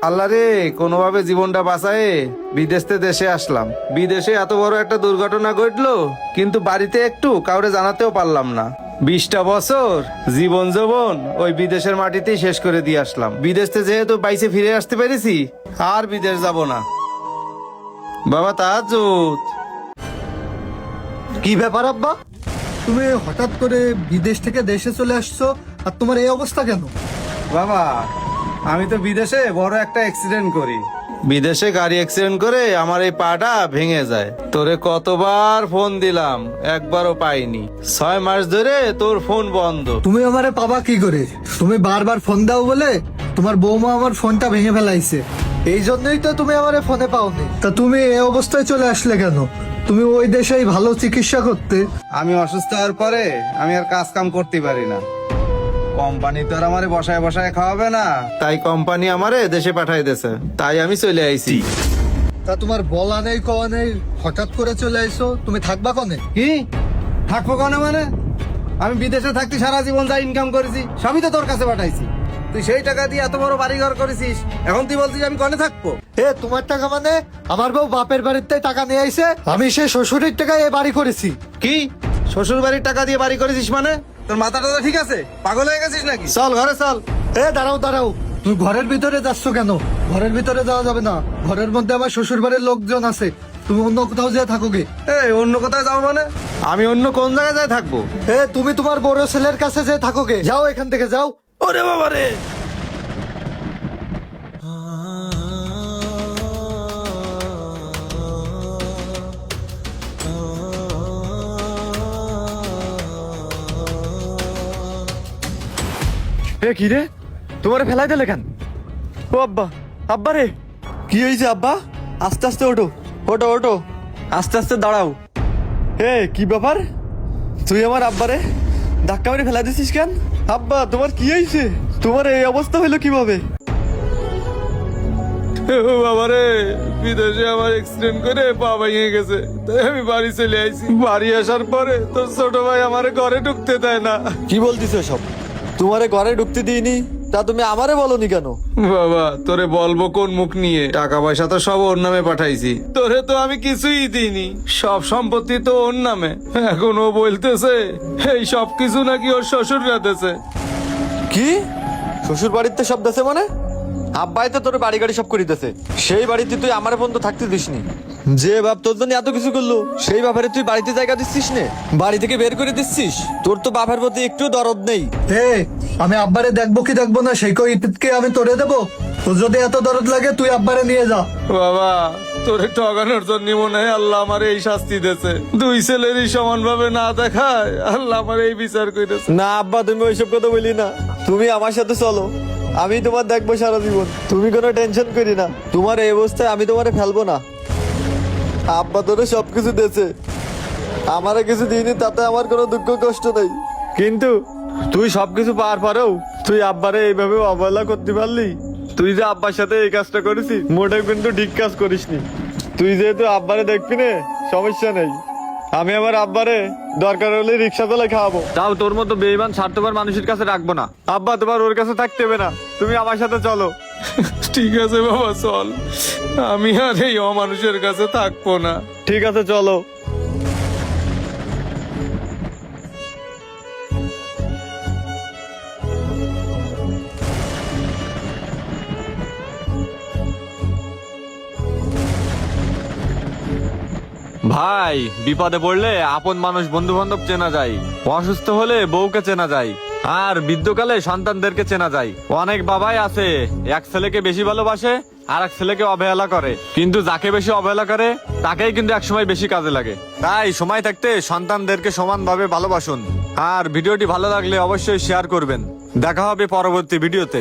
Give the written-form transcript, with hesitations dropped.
আল্লাহ রে, কোনোভাবে জীবনটা বাঁচায়ে বিদেশতে দেশে আসলাম। বিদেশে এত বড় একটা দুর্ঘটনা ঘটলো, কিন্তু বাড়িতে একটু কাউরে জানাতেও পারলাম না। 20টা বছর জীবন যৌবন ওই বিদেশের মাটিতেই শেষ করে দিয়ে আসলাম। বিদেশতে যেহেতু বাইসে ফিরে আসতে পেরেছি, আর বিদেশ যাব না। বাবা তাহাজ্জুদ। কি ব্যাপার আব্বা, তুমি হঠাৎ করে বিদেশ থেকে দেশে চলে আসছো আর তোমার এই অবস্থা কেন? বাবা, আমি তো বিদেশে বড় একটা অ্যাক্সিডেন্ট করি। বিদেশে গাড়ি অ্যাক্সিডেন্ট করে আমার এই পাটা ভেঙে যায়। তোরে কতবার ফোন দিলাম, একবারও পাইনি। 6 মাস ধরে তোর ফোন বন্ধ। তুমি আমারে পাবা কি করে? তুমি বারবার ফোন দাও বলে তোমার বৌমা আমার ফোনটা ভেঙে ফেলাইছে। এই জন্যই তো তুমি আমারে ফোনে পাওনি। তা তুমি এই অবস্থায় চলে আসলে কেন? তুমি ওই দেশেই ভালো চিকিৎসা করতে। আমি অসুস্থ হওয়ার পরে আমি আর কাজ কাম করতে পারি না। কোম্পানি তো আর আমারে বসায় বসায় খাওয়াবে না, তাই কোম্পানি আমারে দেশে পাঠাই দিয়েছে। তাই আমি চলে আইছি। তা তোমার বলা নেই কওয়া নেই, হঠাৎ করে চলে আইছো। তুমি থাকবা কনে? কি থাকবো কনে মানে? আমি বিদেশে থাকতে সারা জীবন যা ইনকাম করেছি সবই তো তোর কাছে পাঠাইছি। তুই সেই টাকা দিয়ে এত বড় বাড়ি ঘর করেছিস, এখন তুই বলছিস আমি কনে থাকবো? তোমার টাকা মানে? আমার বউ বাপের বাড়িতে টাকা নিয়ে আইছে, আমি সে শ্বশুরের টাকায় এ বাড়ি করেছি। কি শ্বশুর বাড়ির টাকা দিয়ে বাড়ি করেছিস মানে? তোর মাথাটা তো ঠিক আছে? পাগল হয়ে গেছিস নাকি? চল ঘরে চল। দাঁড়াও দাঁড়াও, তুমি ঘরের ভিতরে যাচ্ছ কেন? ঘরের ভিতরে যাওয়া যাবে না। ঘরের মধ্যে আমার শ্বশুর বাড়ির লোকজন আছে, তুমি অন্য কোথাও যেয়ে থাকো গে। অন্য কোথায় যাও মানে? আমি অন্য কোন জায়গায় যাই থাকবো? তুমি তোমার বড় ছেলের কাছে যেয়ে থাকো গে। যাও এখান থেকে যাও। ওরে বাবা রে! কি রে, তোমার ফেলাই দিলে কেন? ও আব্বা, আব্বা রে, কি হয়েছে আব্বা? আস্তে আস্তে ওঠো, ওঠো ওঠো, আস্তে আস্তে দাঁড়াও। কি ব্যাপার, তুই আমার আব্বারে ধাক্কা মেরে ফেলাই দিছিস কেন? আব্বা তোমার কি হয়েছে? তোমার এই অবস্থা হইলো কিভাবে? ও বাবা রে, বিদেশে আমার অ্যাক্সিডেন্ট করে পা ভেঙে গেছে, তাই আমি বাড়ি চলে আইছি। বাড়ি আসার পরে তোর ছোট ভাই আমার ঘরে ঢুকতে দেয় না। কি বলতিস সব? তোমারে ঘরে ঢুকতে দিইনি, তা তুমি আমারে বলনি কেন? বাবা, তোরে বলবো কোন মুখ নিয়ে? টাকা পয়সা তো সব ওর নামে পাঠাইছি, তোরে তো আমি কিছুই দিইনি। সব সম্পত্তি তো ওর নামে। এখন ও বলতেছে এই সব কিছু নাকি ওর শ্বশুর রাতেছে। কি শ্বশুর বাড়িতে সব দেশে মানে? আব্বাই তো তোর বাড়ি গাড়ি সব করিতেছে, সেই বাড়িতে তুই আমার বন্ধু থাকতে দিসনি। যে বাপ তোর জন্য এত কিছু করলো, সেই বাপের তুই বাড়িতে জায়গা দিচ্ছিস নে, বাড়ি থেকে বের করে দিচ্ছিস। তোর তো বাপের প্রতি একটু দরদ নেই। আমি আব্বারে দেখবো কি দেখবো না সেই কই ইপিতকে আমি তোরে দেবো? তোর যদি এত দরদ লাগে তুই আব্বারে নিয়ে যা। বাবা, তোরে ঠগানোর জন্য মনে হয় আল্লাহ আমার এই শাস্তি দিয়েছে। দুই ছেলেরই সমান ভাবে না দেখায় আল্লাহ আমার এই বিচার করেছে। না আব্বা, তুমি ওইসব কথা বলি না। তুমি আমার সাথে চলো, আমি তোমার দেখবো সারা জীবন। তুমি কোনো টেনশন করি না, তোমার এই অবস্থায় আমি তোমারে ফেলবো না। আব্বা তোরে সবকিছু দিয়েছে, আমারে কিছু দিইনি, তাতে আমার কোনো দুঃখ কষ্ট নেই। কিন্তু তুই সবকিছু পাওয়ার পরেও তুই আব্বারে এইভাবে অবহেলা করতে পারলি? তুই যে আব্বার সাথে এই কাজটা করেছিস, মোটেও কিন্তু ঠিক কাজ করিসনি। তুই যেহেতু আব্বারে দেখবি না, সমস্যা নেই, আমি আমার আব্বারে দরকার হলে রিক্সা তোলে খাওয়াবো। তাও তোর মতো বেঈমান স্বার্থপর মানুষের কাছে রাখবো না। আব্বা তোমার ওর কাছে থাকতে হবে না, তুমি আমার সাথে চলো। ঠিক আছে বাবা, চল। আমি আর এই অমানুষের কাছে থাকবো না। ঠিক আছে চলো। ভাই, বিপদে পড়লে আপন মানুষ বন্ধু বান্ধব চেনা যায়, অসুস্থ হলে বউকে চেনা যায়, আর বৃদ্ধকালে সন্তানদেরকে চেনা যায়। অনেক বাবাই আছে এক ছেলেকে বেশি ভালোবাসে আর এক ছেলেকে অবহেলা করে, কিন্তু যাকে বেশি অবহেলা করে তাকেই কিন্তু একসময় বেশি কাজে লাগে। তাই সময় থাকতে সন্তানদেরকে সমানভাবে ভালোবাসুন। আর ভিডিওটি ভালো লাগলে অবশ্যই শেয়ার করবেন। দেখা হবে পরবর্তী ভিডিওতে।